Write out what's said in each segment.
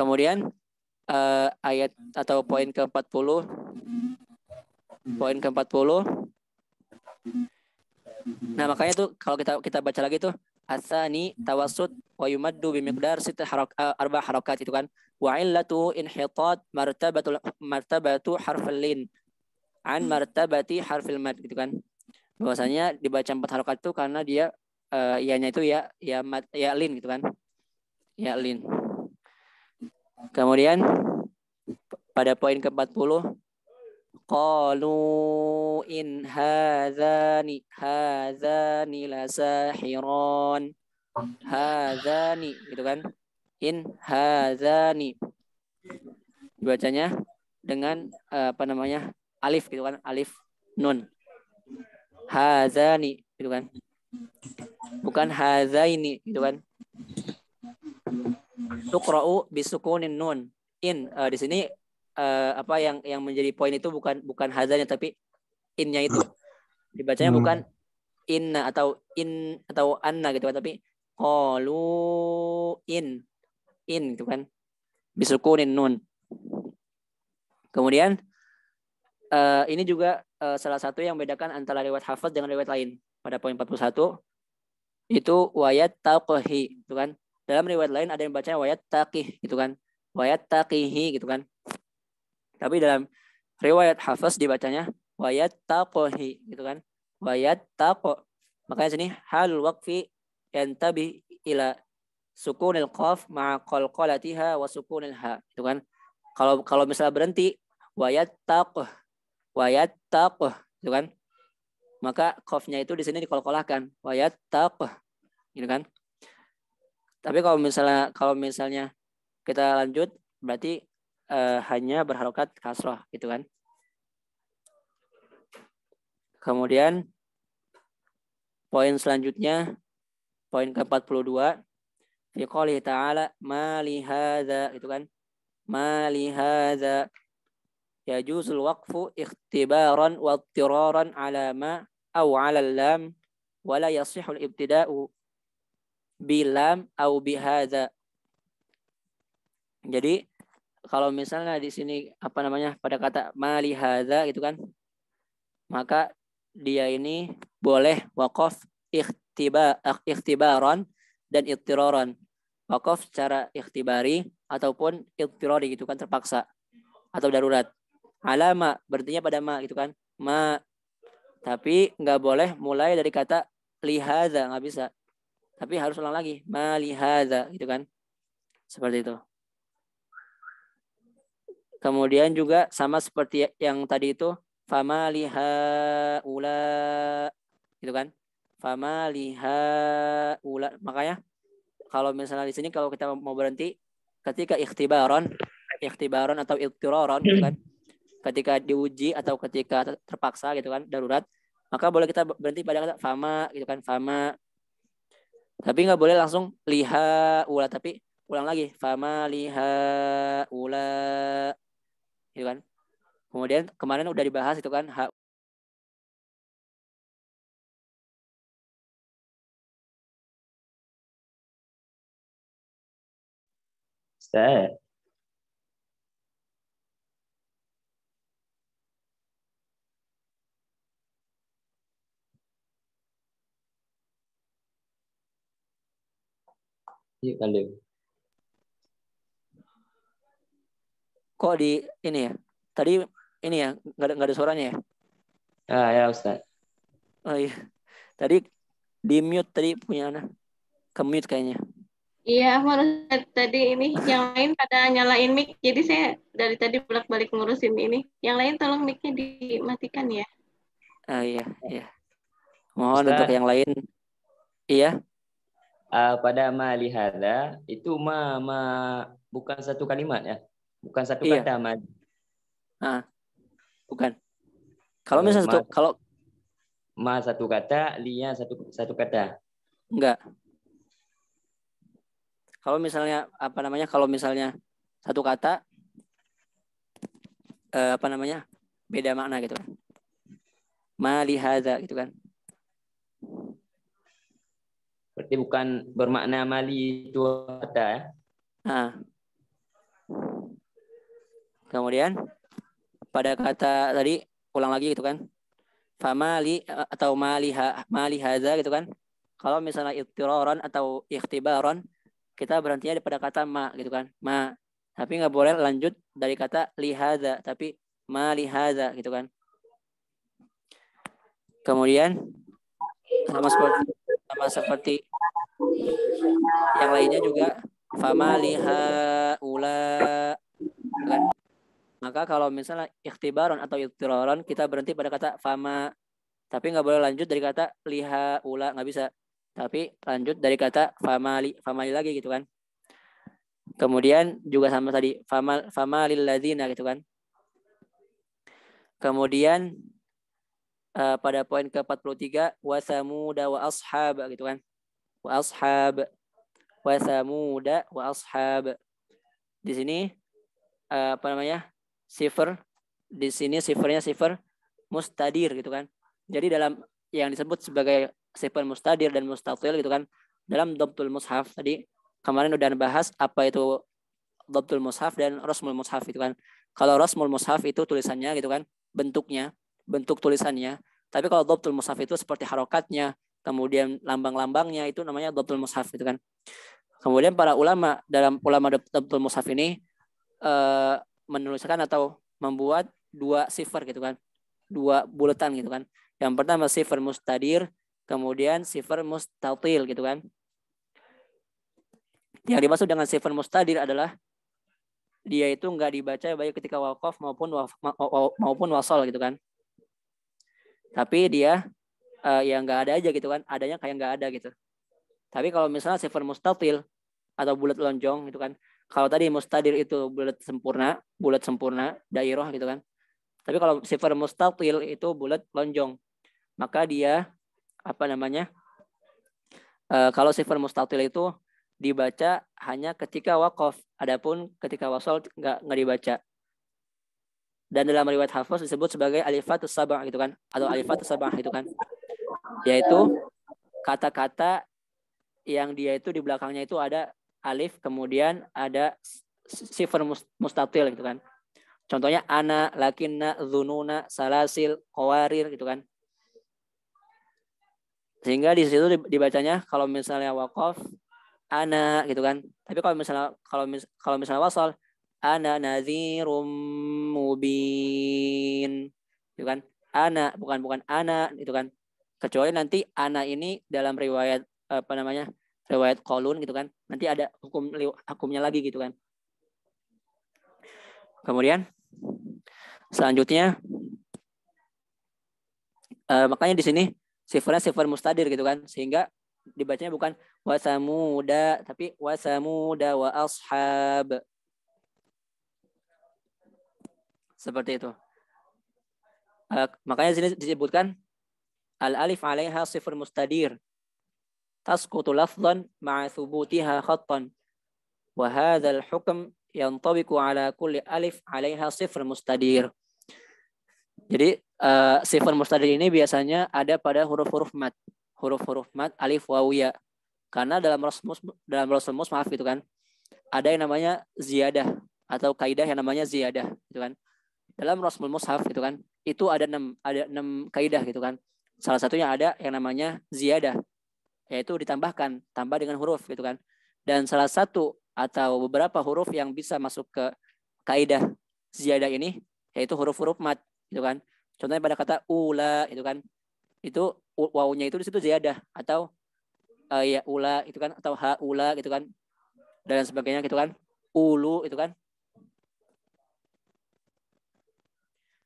Kemudian ayat atau poin ke-40. Poin ke-40. Nah, makanya tuh kalau kita baca lagi tuh asani tawassut wa yumaddu bi miqdar arba harakat itu kan. Wa illatu inhitat martabatu harfil lin an martabati harfil mad gitu kan. Bahwasanya dibaca 4 harakat itu karena dia ianya itu ya lin gitu kan. Ya lin. Kemudian pada poin ke-40 qalu in hadzani lasahiran hadzani gitu kan. In hadzani dibacanya dengan alif gitu kan, alif nun. Hadzani gitu kan. Bukan hadzaini gitu kan. Tuqra'u bisukunin nun. In di sini apa yang menjadi poin itu bukan hadzanya tapi innya itu. Dibacanya bukan inna atau anna gitu kan, tapi qalu in gitu kan. Bisukunin nun. Kemudian ini juga salah satu yang membedakan antara riwayat hafaz dengan riwayat lain. Pada poin 41 itu wayat taqhi gitu kan. Dalam riwayat lain ada yang bacanya wayat taqih gitu kan. Wayat taqihi gitu kan. Tapi dalam riwayat hafaz dibacanya wayat taqhi gitu kan. Wayat taqo. Makanya sini hal waqfi yantabi ila sukunil qaf ma'a qalqalatiha wa sukunil ha gitu kan. Kalau misalnya berhenti wayat taqh gitu kan, maka qafnya itu di sini dikolkolahkan wayat taqh gitu kan. Tapi kalau misalnya kita lanjut berarti hanya berharokat kasrah gitu kan. Kemudian poin selanjutnya poin ke-42 fi qouli ta'ala ma li hadza itu kan. Ma li hadza yajuzul waqfu ikhtibaran wa ittiraran ala ma aw ala lam wa la yasihul ibtida'u bilam au bihadza. Jadi kalau misalnya di sini pada kata mali hadza gitu kan, maka dia ini boleh waqaf ikhtibaran dan ittiraran. Waqaf secara ikhtibari ataupun ittirari gitu kan, terpaksa atau darurat. Alama berarti pada ma gitu kan. Ma, tapi nggak boleh mulai dari kata lihaza, nggak bisa. Tapi harus ulang lagi. Ma lihaza gitu kan. Seperti itu. Kemudian juga sama seperti yang tadi itu. Fama liha ula gitu kan. Fama liha ula. Makanya kalau misalnya di sini kalau kita mau berhenti ketika ikhtibaran atau iktiraran gitu kan. Ketika diuji atau ketika terpaksa gitu kan, darurat, maka boleh kita berhenti pada kata fama gitu kan, fama. Tapi nggak boleh langsung liha ula, tapi ulang lagi fama liha ula gitu kan. Kemudian kemarin udah dibahas itu kan Ustaz. Iya kali. kok di ini ya. Tadi ini ya nggak ada suaranya ya. Ya Ustaz. Oh iya. Tadi di mute tadi punya anak. Ke mute kayaknya. Iya, aku harus tadi ini yang lain pada nyalain mic, jadi saya dari tadi bolak-balik ngurusin ini. Yang lain tolong mic-nya dimatikan ya. Iya. Mohon Ustaz, untuk yang lain. Iya. Pada ma lihada itu ma bukan satu kalimat ya. Bukan satu Iya. kata ma. Bukan. Kalau misalnya kalau ma satu kata, linya satu kata. enggak. Kalau misalnya kalau misalnya satu kata beda makna gitu kan. Ma lihaza gitu kan. Berarti bukan bermakna mali itu kata ya. Kemudian pada kata tadi ulang lagi gitu kan. Famali atau mali hadza gitu kan. Kalau misalnya ittiraran atau ikhtibaran, kita berhentinya pada kata ma gitu kan. Ma. Tapi nggak boleh lanjut dari kata lihadza, tapi ma lihadza gitu kan. Kemudian sama seperti yang lainnya juga fama liha ula kan. Maka kalau misalnya ikhtibaron atau iktiraron kita berhenti pada kata fama, tapi nggak boleh lanjut dari kata liha ula, nggak bisa. Tapi lanjut dari kata famali lagi gitu kan. Kemudian juga sama tadi fama lil ladzina gitu kan. Kemudian pada poin ke-43 wa samuda wa ashab gitu kan. Wa ashab wa samuda wa ashab. Di sini apa namanya? Sifar. Di sini sifarnya sifar mustadir gitu kan. Jadi dalam yang disebut sebagai sifar mustadir dan mustatil gitu kan, dalam dhabtul mushaf tadi kemarin udah bahas apa itu dhabtul mushaf dan rasmul mushaf gitu kan. Kalau rasmul mushaf itu tulisannya gitu kan, bentuk tulisannya. Tapi kalau dhabtul mushaf itu seperti harokatnya, kemudian lambang-lambangnya, itu namanya dhabtul mushaf gitu kan. Kemudian para ulama dalam dhabtul mushaf ini menuliskan atau membuat dua sifar gitu kan, dua bulatan gitu kan. Yang pertama sifar mustadir, kemudian sifar mustatil gitu kan. Yang dimaksud dengan sifar mustadir adalah dia itu nggak dibaca baik ketika waqaf maupun wasol gitu kan. Tapi dia ya nggak ada aja gitu kan, adanya kayak nggak ada gitu. Tapi kalau misalnya sifar mustatil atau bulat lonjong gitu kan, kalau tadi mustadir itu bulat sempurna, dairah gitu kan. Tapi kalau sifar mustatil itu bulat lonjong, maka dia apa namanya? Kalau sifar mustatil itu dibaca hanya ketika waqaf, adapun ketika wasol nggak dibaca. Dan dalam riwayat Hafiz disebut sebagai alifatus sab'ah gitu kan, atau alifatus sab'ah itu kan, yaitu kata-kata yang dia itu di belakangnya itu ada alif, kemudian ada sifar mustatil gitu kan. Contohnya ana, lakinna, dzununa, salasil, qawarir gitu kan. Sehingga di situ dibacanya kalau misalnya waqaf ana gitu kan. Tapi kalau misalnya wasal ana nadhirum mubin gitu kan. Ana bukan ana gitu kan. Kecuali nanti ana ini dalam riwayat apa namanya? Riwayat qalun gitu kan. Nanti ada hukumnya lagi gitu kan. Kemudian selanjutnya makanya di sini sifatnya sifat mustadir gitu kan, sehingga dibacanya bukan wasamuda tapi wasamuda wa ashab. Seperti itu. Makanya di sini disebutkan al alif 'alaiha sifat mustadir tasqutu lafdhan ma'a thubutiha khattan wa hadzal hukm yantabiqu ala kulli alif 'alaiha sifat mustadir. Jadi sifat mustadir ini biasanya ada pada huruf-huruf mat. Huruf-huruf mat alif waw ya. Karena dalam rasul mushaf gitu kan, ada yang namanya ziyadah atau kaidah yang namanya ziyadah gitu kan. Dalam rasul mushaf gitu kan, itu ada 6 kaidah gitu kan. Salah satunya ada yang namanya ziyadah, yaitu tambah dengan huruf gitu kan. Dan salah satu atau beberapa huruf yang bisa masuk ke kaidah ziyadah ini yaitu huruf-huruf mat gitu kan. Contohnya pada kata ula itu kan, itu wawunya itu di situ ziyadah, atau ya ula itu kan, atau ha ula gitu kan, dan sebagainya gitu kan, ulu itu kan.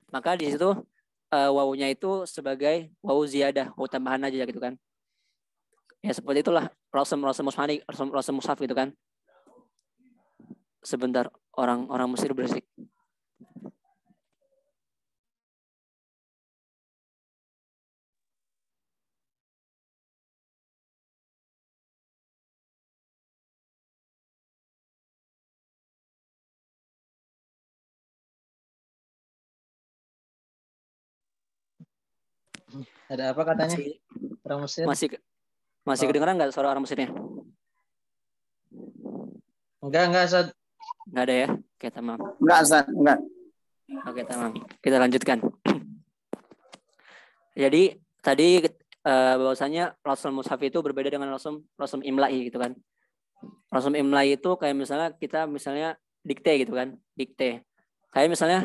Maka di situ wawunya itu sebagai wawu ziyadah, wawu tambahan aja gitu kan. Ya seperti itulah rasam mushaf gitu kan. Sebentar, orang Mesir berisik. Ada apa katanya? Orang Mesir? Masih kedengeran nggak suara orang Mesirnya? Enggak, Ustaz. Nggak ada ya? Oke, maaf. Enggak, Ustaz. Enggak. Oke, tamam. Kita lanjutkan. Jadi tadi bahwasanya rasm mushaf itu berbeda dengan rasm imla'i gitu kan. Rasm imla'i itu kayak misalnya kita dikte gitu kan, dikte. Kayak misalnya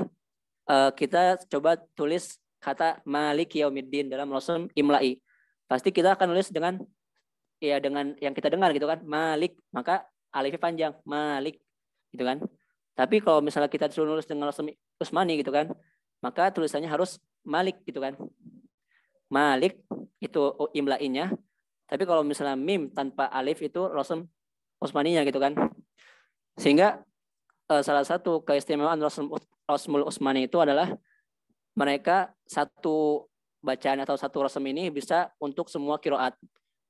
kita coba tulis kata Malik Yaumiddin dalam rasm imla'i. Pasti kita akan nulis dengan yang kita dengar gitu kan, Malik, maka alifnya panjang, Malik gitu kan. Tapi kalau misalnya kita disuruh nulis dengan rasm Usmani gitu kan, maka tulisannya harus Malik gitu kan. Malik itu imla'inya. Tapi kalau misalnya mim tanpa alif itu rasm Usmaninya gitu kan. Sehingga salah satu keistimewaan rasmul Usmani itu adalah mereka satu bacaan atau satu rasm ini bisa untuk semua qiraat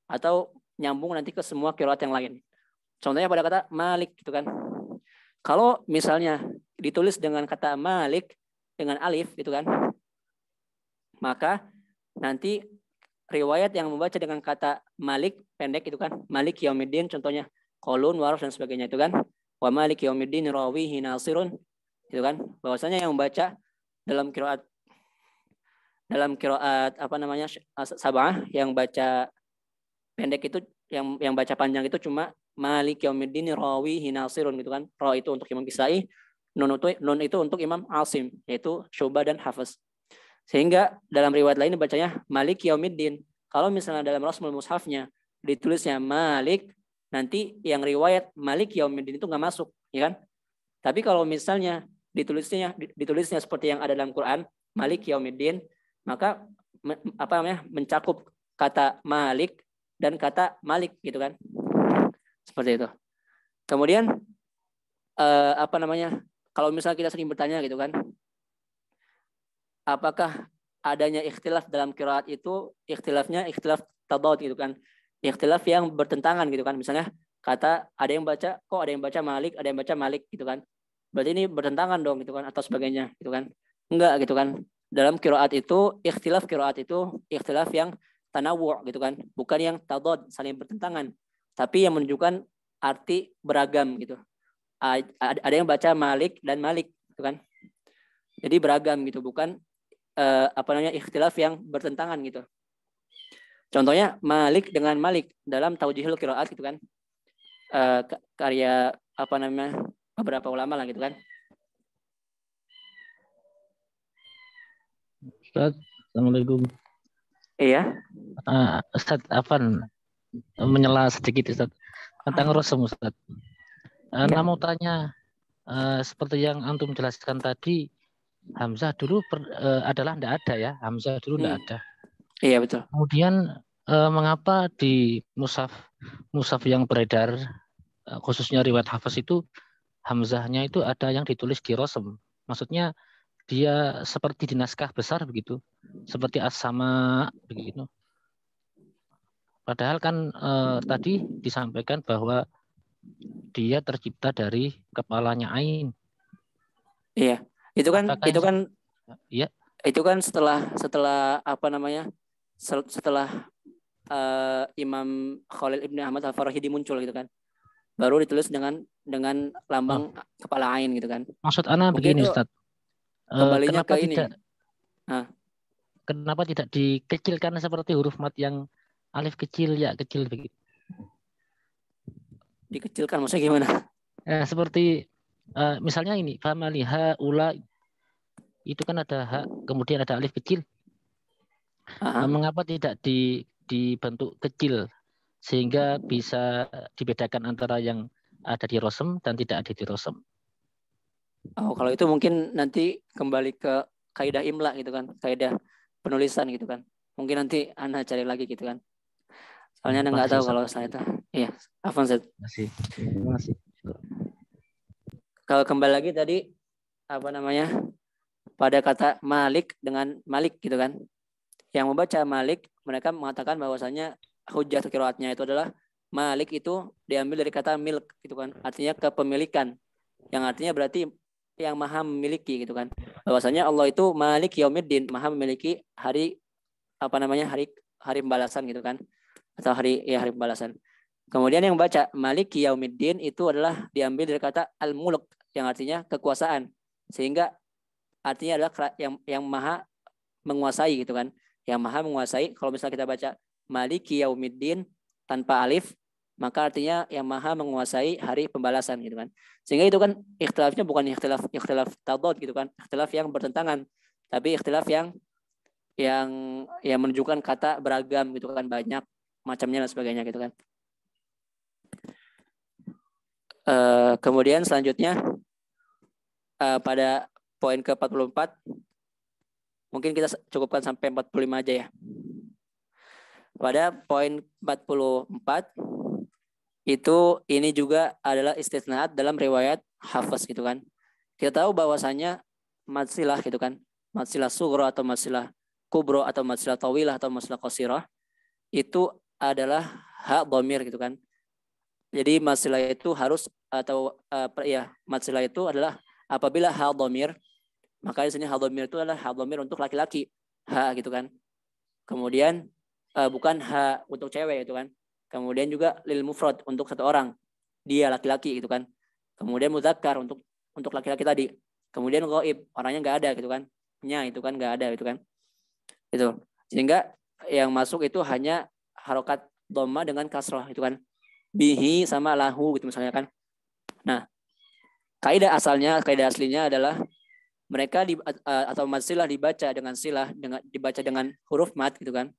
atau nyambung nanti ke semua qiraat yang lain. Contohnya pada kata Malik gitu kan. Kalau misalnya ditulis dengan kata Malik dengan alif gitu kan, maka nanti riwayat yang membaca dengan kata Malik pendek itu kan, Malik Yaumiddin contohnya Qalun, Waraf dan sebagainya itu kan, wa Malik Yaumiddin rawihi Nasirun itu kan, bahwasanya yang membaca dalam qiraat Sab'ah yang baca pendek itu yang baca panjang itu cuma Malik Yaumiddin rawihi Nasirun gitu kan. Ra itu untuk Imam Kisai, nun itu untuk Imam Asim yaitu Syu'bah dan Hafiz. Sehingga dalam riwayat lain bacanya Malik Yaumiddin. Kalau misalnya dalam rasmul mushafnya ditulisnya Malik, nanti yang riwayat Malik Yaumiddin itu nggak masuk, ya kan? Tapi kalau misalnya ditulisnya seperti yang ada dalam Quran, Malik Yaumiddin, maka mencakup kata Malik dan kata Malik gitu kan. Seperti itu. Kemudian kalau misalnya kita sering bertanya gitu kan, apakah adanya ikhtilaf dalam qiraat itu ikhtilaf tadad gitu kan, ikhtilaf yang bertentangan gitu kan. Misalnya kata ada yang baca Malik, ada yang baca Malik gitu kan, berarti ini bertentangan dong gitu kan atau sebagainya gitu kan. Enggak gitu kan. Dalam qiraat itu ikhtilaf qiraat itu ikhtilaf yang tanawu' gitu kan, bukan yang tadad saling bertentangan, tapi yang menunjukkan arti beragam gitu. Ada yang baca Malik dan Malik gitu kan. Jadi beragam gitu, bukan ikhtilaf yang bertentangan gitu. Contohnya Malik dengan Malik dalam Taujihul Qiraat gitu kan. Karya beberapa ulama lah gitu kan. Ustaz, Assalamualaikum. Iya. Ustaz, menyela sedikit Ustaz tentang rasm Ustaz. Mau tanya, seperti yang antum jelaskan tadi, Hamzah dulu adalah tidak ada ya, Hamzah dulu tidak ada. Iya betul. Kemudian mengapa di mushaf yang beredar, khususnya riwayat Hafiz itu Hamzahnya itu ada yang ditulis di rasm? Maksudnya dia seperti di naskah besar begitu, seperti as-sama begitu. Padahal kan tadi disampaikan bahwa dia tercipta dari kepalanya Ain. Iya, itu kan ya. Itu kan setelah Imam Khalil Ibn Ahmad Al-Farahidi muncul gitu kan. Baru ditulis dengan lambang kepala Ain gitu kan. Maksud ana begini Ustaz. Kembalinya ke ini. Kenapa tidak dikecilkan seperti huruf mat yang alif kecil, ya kecil begitu? Dikecilkan maksudnya gimana? Seperti misalnya ini, famaliha ula itu kan ada ha, kemudian ada alif kecil. Mengapa tidak dibentuk kecil sehingga bisa dibedakan antara yang ada di rasm dan tidak ada di rasm? Oh, kalau itu mungkin nanti kembali ke kaidah imla gitu kan, kaidah penulisan gitu kan. Mungkin nanti Anda cari lagi gitu kan. Soalnya Anda nggak tahu kalau saya itu. Iya, afwan Ustaz. Terima kasih. Kalau kembali lagi tadi pada kata Malik dengan Malik gitu kan. Yang membaca Malik, mereka mengatakan bahwasanya hujjah qiraatnya itu adalah Malik itu diambil dari kata milk gitu kan. Artinya kepemilikan. Yang artinya berarti yang maha memiliki gitu kan. Bahwasanya Allah itu Malik Yaumiddin, maha memiliki hari hari pembalasan gitu kan. Atau hari pembalasan. Kemudian yang baca Malik Yaumiddin itu adalah diambil dari kata al-mulk yang artinya kekuasaan. Sehingga artinya adalah yang maha menguasai gitu kan. Yang maha menguasai. Kalau misalnya kita baca Maliki Yaumiddin tanpa alif, maka artinya yang maha menguasai hari pembalasan gitu kan. Sehingga itu kan ikhtilafnya bukan ikhtilaf tadad gitu kan, ikhtilaf yang bertentangan, tapi ikhtilaf yang menunjukkan kata beragam gitu kan, banyak macamnya dan sebagainya gitu kan. Kemudian selanjutnya pada poin ke-44, mungkin kita cukupkan sampai 45 aja ya. Pada poin 44 itu ini juga adalah istisnaat dalam riwayat Hafiz gitu kan. Kita tahu bahwasanya matsilah gitu kan, matsilah sughra atau matsilah kubro atau matsilah tawilah atau matsilah qasirah itu adalah hak dhamir gitu kan. Jadi matsilah itu harus atau matsilah itu adalah apabila hak dhamir, maka di sini hak dhamir itu adalah hak dhamir untuk laki-laki, hak gitu kan. Kemudian bukan hak untuk cewek gitu kan. Kemudian juga lil mufrad untuk satu orang, dia laki-laki gitu kan. Kemudian muzakkar untuk laki-laki tadi. Kemudian ghaib, orangnya nggak ada gitu kan. Nya itu kan nggak ada gitu kan. Itu. Sehingga yang masuk itu hanya harokat dhamma dengan kasrah itu kan. Bihi sama lahu gitu misalnya kan. Nah, kaidah aslinya adalah mereka atau matsilah dibaca dengan silah, dibaca dengan huruf mat gitu kan.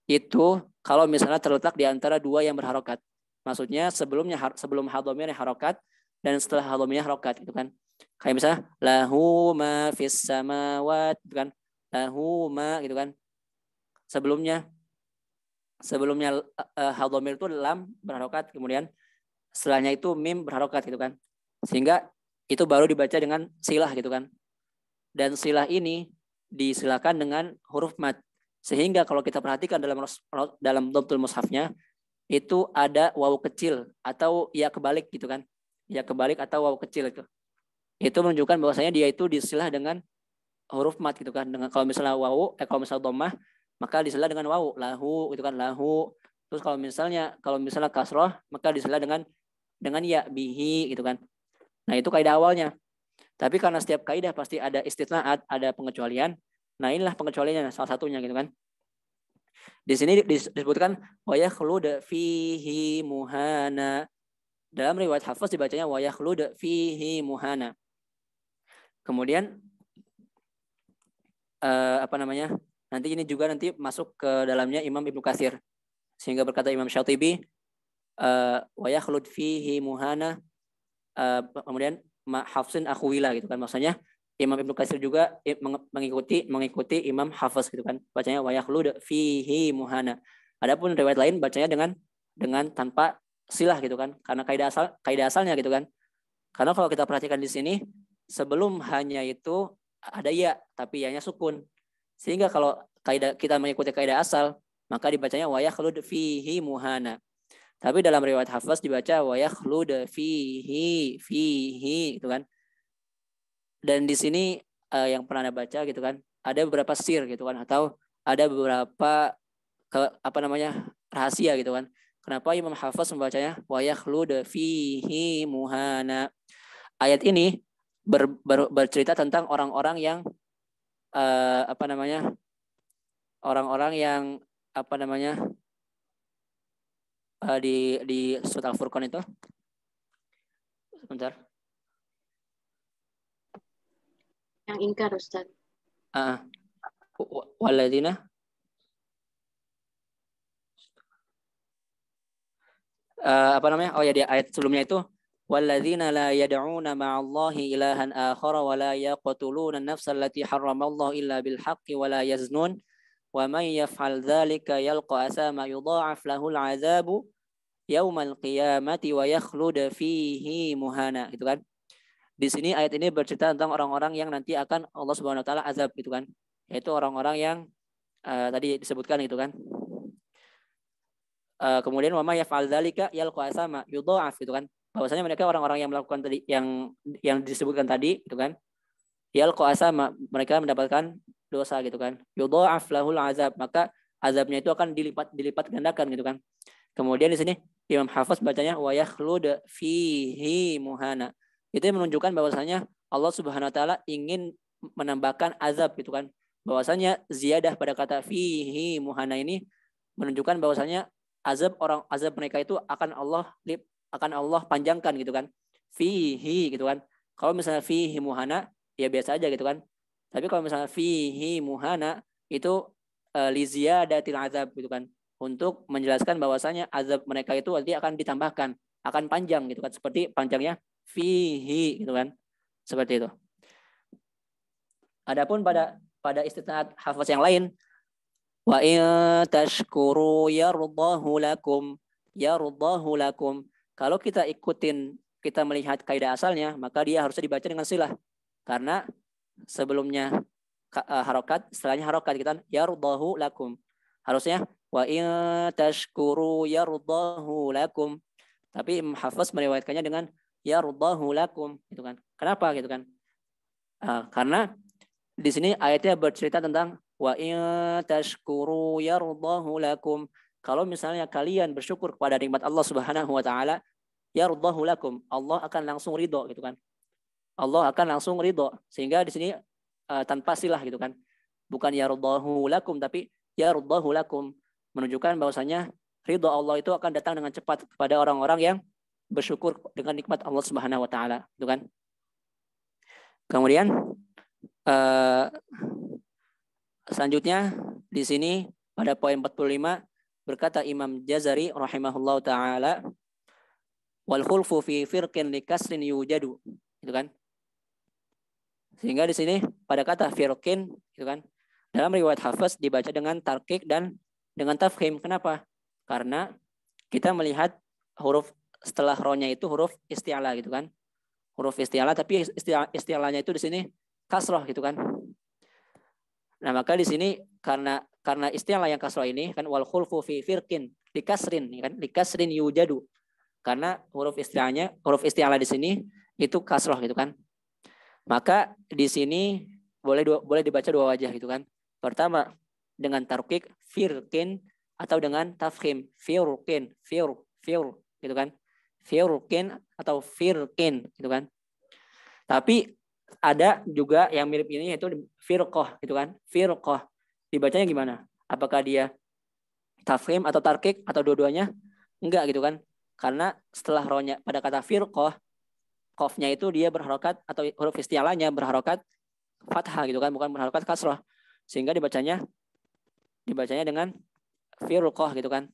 Itu kalau misalnya terletak di antara dua yang berharokat. Maksudnya sebelum hal dhamirnya harokat dan setelah hal dhamirnya harokat gitu kan. Kayak misalnya lahu ma fis samawat gitu kan. Lahu ma gitu kan. Sebelumnya hal dhamir itu lam berharokat, kemudian setelahnya itu mim berharokat gitu kan. Sehingga itu baru dibaca dengan silah gitu kan. Dan silah ini disilakan dengan huruf mat. Sehingga kalau kita perhatikan dalam dhabtul mushafnya itu ada wawu kecil atau ya kebalik gitu kan. Ya kebalik atau wawu kecil itu. Itu menunjukkan bahwasanya dia itu disilah dengan huruf mat gitu kan. Dengan kalau misalnya wawu, kalau misalnya dhammah maka disilah dengan wawu, lahu gitu kan, lahu. Terus kalau misalnya kasroh maka disilah dengan ya, bihi gitu kan. Nah, itu kaidah awalnya. Tapi karena setiap kaidah pasti ada istitsnaat, ada pengecualian. Nah, inilah pengecualiannya salah satunya gitu kan. Di sini disebutkan wa yakhlud fihi muhana. Dalam riwayat Hafiz dibacanya wa yakhlud fihi muhana. Kemudian nanti ini juga masuk ke dalamnya Imam Ibnu Katsir. Sehingga berkata Imam Syatibi wa yakhlud fihi muhana, kemudian Hafsin akhwila gitu kan. Maksudnya Imam Ibnu Katsir juga mengikuti Imam Hafiz gitu kan. Bacanya wa yakhlud fihi muhana. Adapun riwayat lain bacanya dengan tanpa silah gitu kan. Karena kaidah asalnya gitu kan. Karena kalau kita perhatikan di sini sebelum hanya itu ada ya, tapi ya-nya sukun. Sehingga kalau kita mengikuti kaidah asal, maka dibacanya wa yakhlud fihi muhana. Tapi dalam riwayat Hafiz dibaca wa yakhlud fihi gitu kan. Dan di sini yang pernah Anda baca gitu kan, ada beberapa sir gitu kan, atau ada beberapa rahasia gitu kan. Kenapa Imam Hafiz membacanya wa yakhlud fihi muhana? Ayat ini bercerita tentang orang-orang yang di surat Al-Furqan itu. Sebentar. Yang ingkar, Ustaz. Walladzina di ayat sebelumnya itu walladzina la yad'una ma'allahi ilahan akhara wa la yaqtuluna an-nafsa allati harramallahu illa bil haqqi wa la yaznun wa man yaf'al dzalika yalqa asama yudha'af lahu al-'adzabu yaumal qiyamati wa yakhlud fihi muhana gitu kan. Di sini ayat ini bercerita tentang orang-orang yang nanti akan Allah Subhanahu wa taala azab gitu kan. Yaitu orang-orang yang tadi disebutkan gitu kan. Kemudian wa may yaf'al dzalika yalqa asama yudha'af gitu kan. Bahwasanya mereka orang-orang yang melakukan tadi yang disebutkan tadi gitu kan. Yalqa asama, mereka mendapatkan dosa gitu kan. Yudha'af lahul azab, maka azabnya itu akan dilipat gandakan gitu kan. Kemudian di sini Imam Hafiz bacanya wa yakhlud fihi muhana. Itu menunjukkan bahwasanya Allah Subhanahu wa taala ingin menambahkan azab gitu kan. Bahwasanya ziyadah pada kata fihi muhana ini menunjukkan bahwasanya azab mereka itu akan Allah panjangkan gitu kan. Fihi gitu kan. Kalau misalnya fihi muhana ya biasa aja gitu kan. Tapi kalau misalnya fihi muhana itu li ziyadatil azab gitu kan. Untuk menjelaskan bahwasanya azab mereka itu nanti akan ditambahkan, akan panjang gitu kan, seperti panjangnya fihi gitu kan. Seperti itu. Adapun pada istisna hafaz yang lain, wa in tashkuru yardahu lakum. Kalau kita melihat kaidah asalnya, maka dia harusnya dibaca dengan silah. Karena sebelumnya harokat, setelahnya harokat kita yardahu lakum. Harusnya wa in tashkuru yardahu lakum. Tapi Hafaz meriwayatkannya dengan yardahu lakum gitu kan. Kenapa gitu kan? Karena di sini ayatnya bercerita tentang wa in tashkuru yardahu lakum. Kalau misalnya kalian bersyukur kepada nikmat Allah Subhanahu wa taala, yardahu lakum, Allah akan langsung ridho gitu kan. Allah akan langsung ridho. Sehingga di sini tanpa silah gitu kan. Bukan yardahu lakum tapi yardahu lakum, menunjukkan bahwasanya ridho Allah itu akan datang dengan cepat kepada orang-orang yang bersyukur dengan nikmat Allah Subhanahu wa taala, gitu kan. Kemudian selanjutnya di sini pada poin 45 berkata Imam Jazari rahimahullahu taala, wal khulfu fi firqin li kasrin yujadu, gitu kan. Sehingga di sini pada kata firqin, gitu kan, dalam riwayat Hafaz dibaca dengan tarkik dan dengan tafkhim. Kenapa? Karena kita melihat huruf setelah ro-nya itu huruf isti'ala gitu kan. Huruf isti'ala, tapi isti'alanya itu di sini kasroh gitu kan. Nah, maka di sini karena isti'ala yang kasroh ini kan wal khulfu fi firqin dikasrin kan, dikasrin yujadu. Karena huruf isti'ala di sini itu kasroh gitu kan. Maka di sini boleh dibaca dua wajah gitu kan. Pertama dengan tarkik firqin atau dengan tafkhim firqin gitu kan. Firqin atau firqin gitu kan. Tapi ada juga yang mirip ini yaitu firqah gitu kan. Firqah dibacanya gimana? Apakah dia tafkhim atau tarkik atau dua-duanya? Enggak gitu kan. Karena setelah rohnya pada kata firqah, qafnya itu dia berharokat atau huruf isti'alanya berharokat fathah gitu kan, bukan berharokat kasrah. Sehingga dibacanya dengan firqah gitu kan.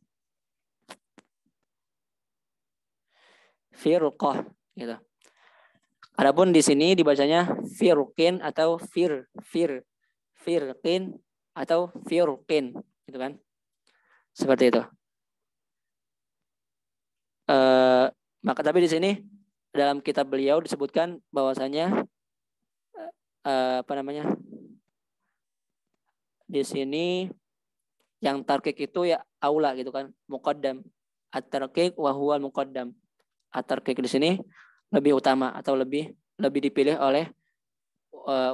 Firqah gitu. Adapun di sini dibacanya firqin atau firqin atau firqin gitu kan. Seperti itu. Maka tapi di sini dalam kitab beliau disebutkan bahwasanya di sini yang tarkik itu ya aula gitu kan, muqaddam. At-tarkik wa huwa muqaddam. At-tarkik di sini lebih utama atau lebih dipilih oleh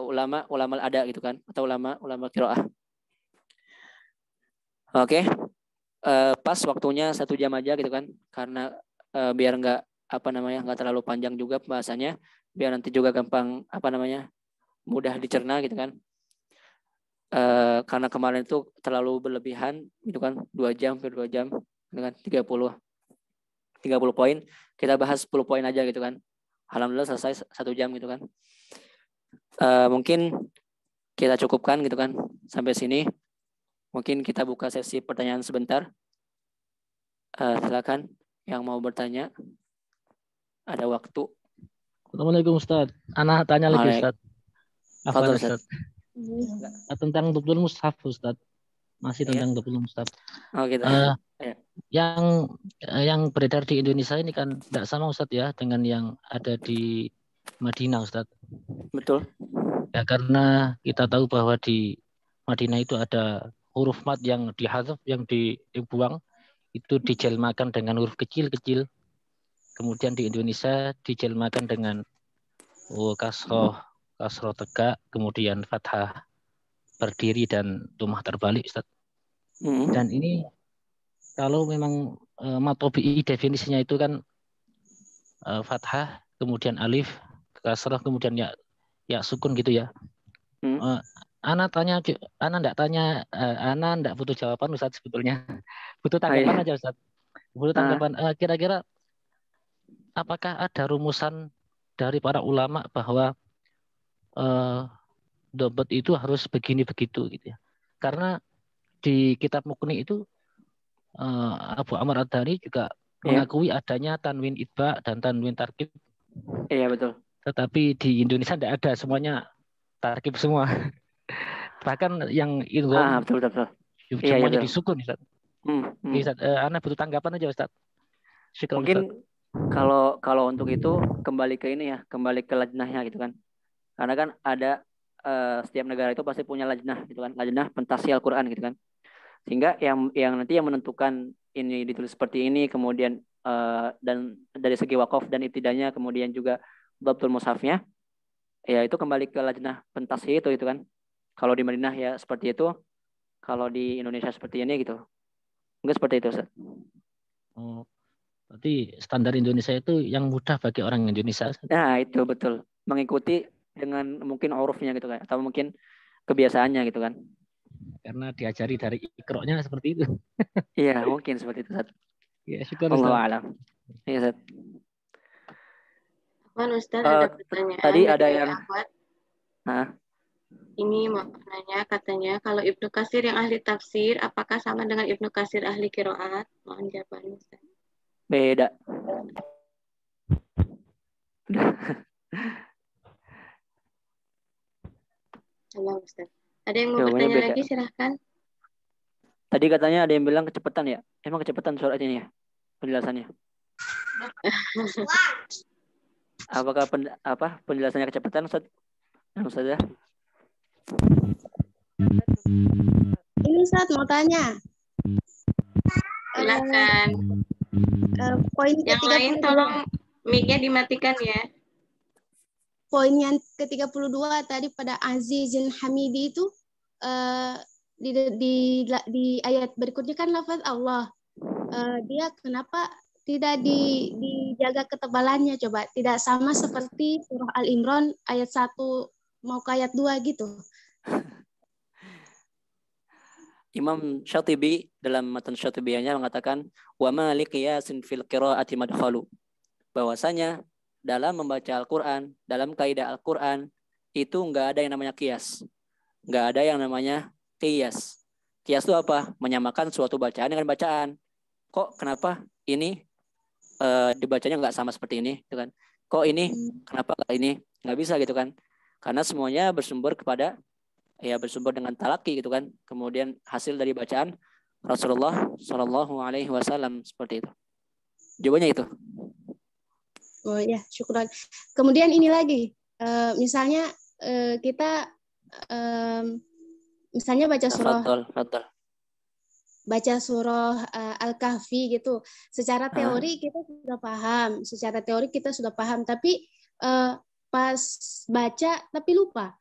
ulama ada gitu kan, atau ulama qiraah. Oke. Pas waktunya 1 jam aja gitu kan, karena biar enggak terlalu panjang juga pembahasannya, biar nanti juga gampang mudah dicerna gitu kan. Karena kemarin itu terlalu berlebihan gitu kan, 2 jam dengan 30 poin, kita bahas 10 poin aja gitu kan. Alhamdulillah selesai 1 jam gitu kan. Mungkin kita cukupkan gitu kan sampai sini. Mungkin kita buka sesi pertanyaan sebentar. Silakan yang mau bertanya. Ada waktu. Assalamualaikum Ustaz. Anak tanya lagi Ustaz. Apa Ustaz? Tentang Dhabtul Mushaf Ustaz. Masih tentang Dhabtul Mushaf. Oh gitu. Yang beredar di Indonesia ini kan tidak sama Ustaz ya dengan yang ada di Madinah Ustaz. Betul. Ya karena kita tahu bahwa di Madinah itu ada huruf mat yang dihadzaf, yang dibuang, itu dijelmakan dengan huruf kecil-kecil. Kemudian di Indonesia dijelmakan dengan kasroh tegak, kemudian fathah berdiri dan dhammah terbalik Ustaz. Dan ini kalau memang matobi'i definisinya itu kan fathah, kemudian alif, kasrah, kemudian ya sukun gitu ya. Ana enggak butuh jawaban Ustaz sebetulnya. Butuh tanggapan aja Ustaz. Butuh tanggapan. Kira-kira apakah ada rumusan dari para ulama bahwa dobet itu harus begini begitu gitu ya? Karena di kitab Muqni itu Abu Amr Ad-Dari juga mengakui adanya tanwin itba dan tanwin tarkib. Iya betul. Tetapi di Indonesia tidak ada, semuanya tarkib semua. Bahkan yang idgham betul. semuanya disukun Ustaz. Ustaz, Ana butuh tanggapan aja Ustaz. Syukran, mungkin Ustaz. kalau untuk itu kembali ke ini ya, kembali ke lajnahnya gitu kan. Karena kan ada setiap negara itu pasti punya lajnah gitu kan, lajnah pentafsir Al-Qur'an gitu kan. Sehingga yang nanti yang menentukan ini ditulis seperti ini, kemudian dan dari segi wakaf dan ibtidanya, kemudian juga dhabtul mushafnya, ya itu kembali ke lajnah pentafsir itu kan. Kalau di Madinah ya seperti itu, kalau di Indonesia seperti ini gitu. Enggak seperti itu, Ustaz. Berarti standar Indonesia itu yang mudah bagi orang Indonesia. Nah, itu betul. Mengikuti dengan mungkin urufnya gitu kan, atau mungkin kebiasaannya gitu kan. Karena diajari dari ikroknya seperti itu. Iya, mungkin seperti itu, Ustaz. Ya, syukur Ustaz. Allahu a'lam. Iya, Ustaz. Ustaz, ada pertanyaan tadi dari ada yang Ahmad. Ini mau nanya, katanya kalau Ibnu Katsir yang ahli tafsir, apakah sama dengan Ibnu Katsir ahli qiraat? Mohon jawabannya, Ustaz. Beda. Halo, Ustaz. Ada yang mau bertanya lagi, silahkan. Tadi katanya ada yang bilang kecepatan ya? Emang kecepatan surat ini ya? Penjelasannya. Apakah penjelasannya kecepatan, Ustaz? Ustaz ya? Ini Ustaz mau tanya. Silakan. Poin yang lain tolong mic-nya dimatikan ya. Poin yang ke-32 tadi pada Azizin Hamidi itu di ayat berikutnya kan lafaz Allah. Dia kenapa tidak dijaga ketebalannya coba? Tidak sama seperti surah Al-Imran ayat 1 mau ke ayat 2 gitu. Imam Syatibi dalam matan Syatibiyahnya mengatakan wa ma liqiyasin fil qiraati madkhalu. Bahwasanya dalam membaca Al-Qur'an, dalam kaidah Al-Qur'an itu enggak ada yang namanya qiyas. Enggak ada yang namanya qiyas. Qiyas itu apa? Menyamakan suatu bacaan dengan bacaan. Kok kenapa ini dibacanya enggak sama seperti ini gitu kan? Kok ini kenapa enggak ini? Enggak bisa gitu kan? Karena semuanya bersumber dengan talaki gitu kan. Kemudian hasil dari bacaan Rasulullah Shallallahu Alaihi Wasallam seperti itu. Jawabannya itu. Oh ya, syukuran. Kemudian ini lagi, misalnya kita misalnya baca surah baca surah Al-Kahfi gitu. Secara teori kita sudah paham, tapi pas baca tapi lupa.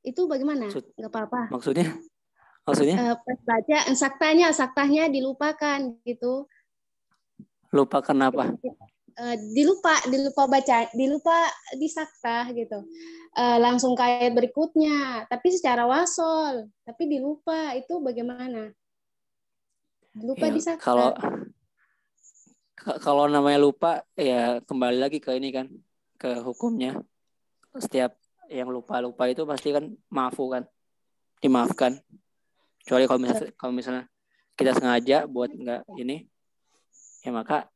Itu bagaimana? Nggak apa-apa. Maksudnya? Pas baca saktahnya dilupakan gitu. Lupa kenapa? Dilupa baca, dilupa disaktah gitu. Langsung ke ayat berikutnya, tapi secara wasol, tapi dilupa, itu bagaimana? Lupa disaktah. Kalau namanya lupa ya kembali lagi ke ini kan, ke hukumnya. Setiap yang lupa itu pasti kan maafu kan, dimaafkan. Kecuali kalau misalnya kita sengaja buat nggak ini, ya maka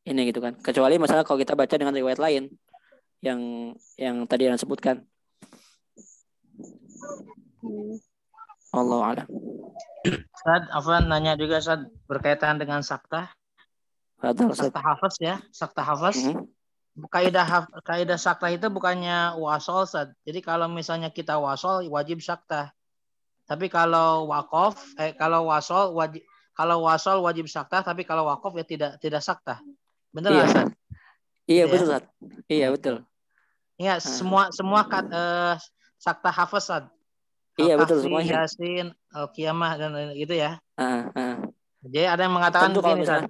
ini gitu kan. Kecuali misalnya kalau kita baca dengan riwayat lain yang tadi yang sebutkan. Allahu a'lam. Ustaz, Afwan nanya juga Ustaz berkaitan dengan saktah. Saktah hafaz ya, saktah hafaz. Kaidah saktah itu bukannya wasol, Ustaz. Jadi kalau misalnya kita wasol wajib saktah. Tapi kalau wakaf, kalau wasol wajib saktah, tapi kalau wakaf ya tidak saktah. Benar nggak, Ustaz? Iya betul, Ustaz. Iya betul. Iya, semua saktah hafaz, Ustaz. Iya betul semuanya. Yasin, Al-Qiyamah dan gitu ya. Jadi ada yang mengatakan begini, Ustaz.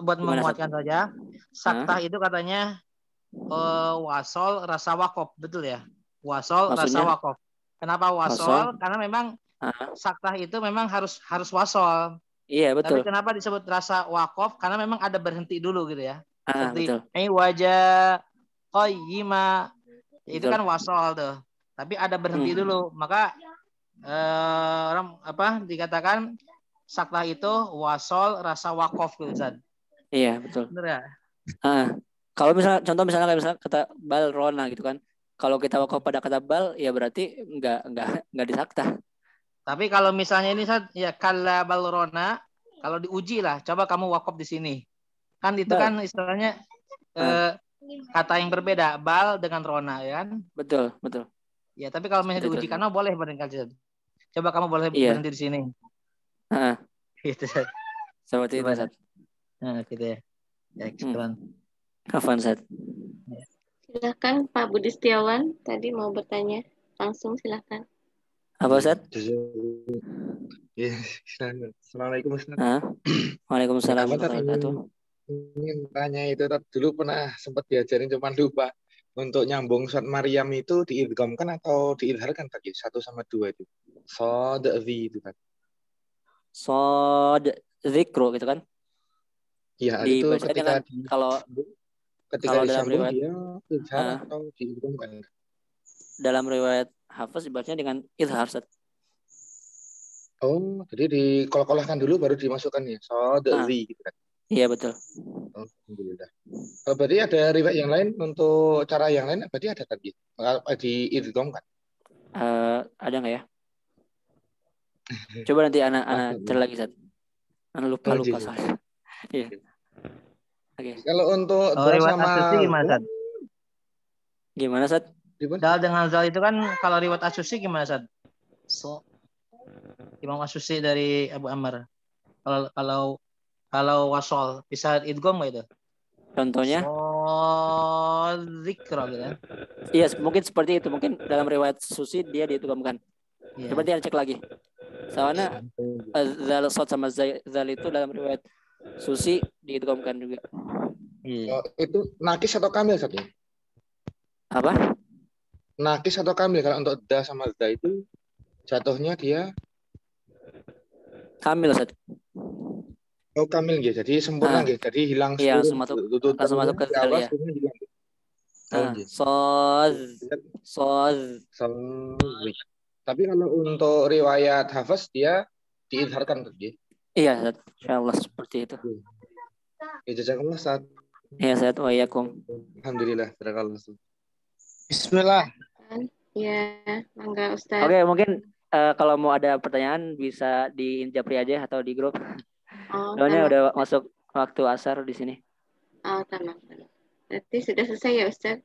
Buat menguatkan saja. Saktah itu katanya wasol rasa wakaf, betul ya? Wasol maksudnya? Rasa wakaf. Kenapa wasol? Karena memang saktah itu memang harus wasol. Iya, betul. Tapi kenapa disebut rasa wakof? Karena memang ada berhenti dulu gitu ya. Seperti betul. Wajah qayyima. Itu kan wasol tuh. Tapi ada berhenti dulu. Maka orang dikatakan saktah itu wasol rasa wakof gitu, Ustaz. Iya, betul. Benar ya? Kalau misalnya kayak misalnya kata bal rona gitu kan. Kalau kita wakof pada kata bal ya berarti enggak disaktah. Tapi kalau misalnya ini ya kalla bal rona, kalau diuji lah, coba kamu wakof di sini. Kan itu kan istilahnya kata yang berbeda, bal dengan rona ya kan? Betul. Ya, tapi kalau misalnya diuji karena boleh barangkali. Coba kamu boleh berhenti di sini. Gitu. Seperti itu, Ustaz. Nah, gitu ya. Ya, kebetulan. Afwan, Ustaz. Silakan Pak Budi Setiawan tadi mau bertanya. Langsung silakan. Apa, Ustaz? Ya, Assalamualaikum, Ustaz. Waalaikumsalam warahmatullahi wabarakatuh. Ingin tanya itu dulu pernah sempat diajarin cuman lupa. Untuk nyambung surat Maryam itu diidghamkan atau diidharkan tadi 1 sama 2 itu. Sod zi itu kan. Sod zikru gitu kan? Iya, itu ketika kalau dalam riwayat dia idhar atau diidghamkan. Dalam riwayat Hafiz dibacanya dengan idhar. Oh, jadi dikol-kolahkan dulu baru dimasukkan ya. Sod zi gitu kan. Iya, betul. Alhamdulillah. Kalau berarti ada riwayat yang lain untuk cara yang lain berarti ada tadi di idgham kan? Ada nggak ya? Coba nanti anak cari lagi, Sat. Anak lupa soalnya. Iya. Oke. Kalau untuk riwayat Asusi gimana, Sat? Gimana, Sat? Dal dengan zal itu kan kalau riwayat Asusi gimana, Sat? Imam Asusi dari Abu Ammar. Kalau wasol bisa idgham nggak itu? Contohnya? Zikra gitu ya. Iya, mungkin seperti itu. Mungkin dalam riwayat Susi dia diidghamkan. Coba dia cek lagi. Soalnya zal sod sama zal itu dalam riwayat Susi diidghamkan juga. Itu nakis atau kamil satu? Apa? Nakis atau kamil? Kalau untuk da sama za itu jatuhnya dia kamil, Sat. Oh, kamil gitu. Jadi sempurna gitu. Jadi hilang langsung masuk ke zal ya. Soz. Tapi kalau untuk riwayat Hafiz dia diidharkan tadi. Iya, insyaallah seperti itu. Ya, jazakallah, Ustaz. Ya, Ustaz, wa iyyakum. Alhamdulillah, barakallah. Bismillah. Ya, mangga Ustaz. Oke, mungkin kalau mau ada pertanyaan bisa di Japri aja atau di grup. Soalnya udah masuk waktu asar di sini. Tamam. Berarti sudah selesai ya, Ustaz?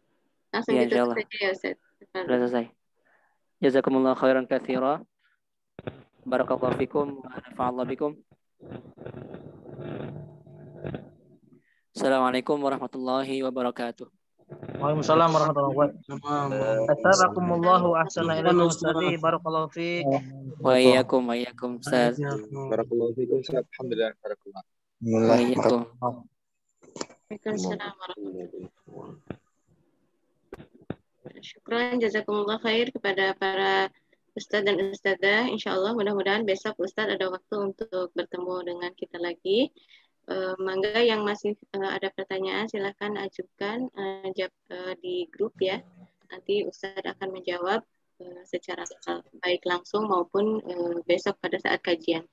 Langsung ya, ditutup saja ya, Ustaz. Sudah selesai. Jazakumullah khairan katsira. Barakallahu fikum wa nafa'allahu bikum. Assalamualaikum warahmatullahi wabarakatuh. Waalaikumsalam warahmatullahi wabarakatuh. Assalamualaikum ahsana ilaikum Ustaz. Barakallahu fiik. Wa iyyakum Ustaz. Barakallahu fiikum Ustaz. Alhamdulillah barakallah. Wa iyyakum. Waalaikumsalam warahmatullahi wabarakatuh. Syukran jazakumullah khair kepada para Ustadz dan Ustadzah. Insyaallah mudah-mudahan besok Ustadz ada waktu untuk bertemu dengan kita lagi. Mangga yang masih ada pertanyaan silahkan ajukan di grup ya. Nanti Ustadz akan menjawab secara baik langsung maupun besok pada saat kajian.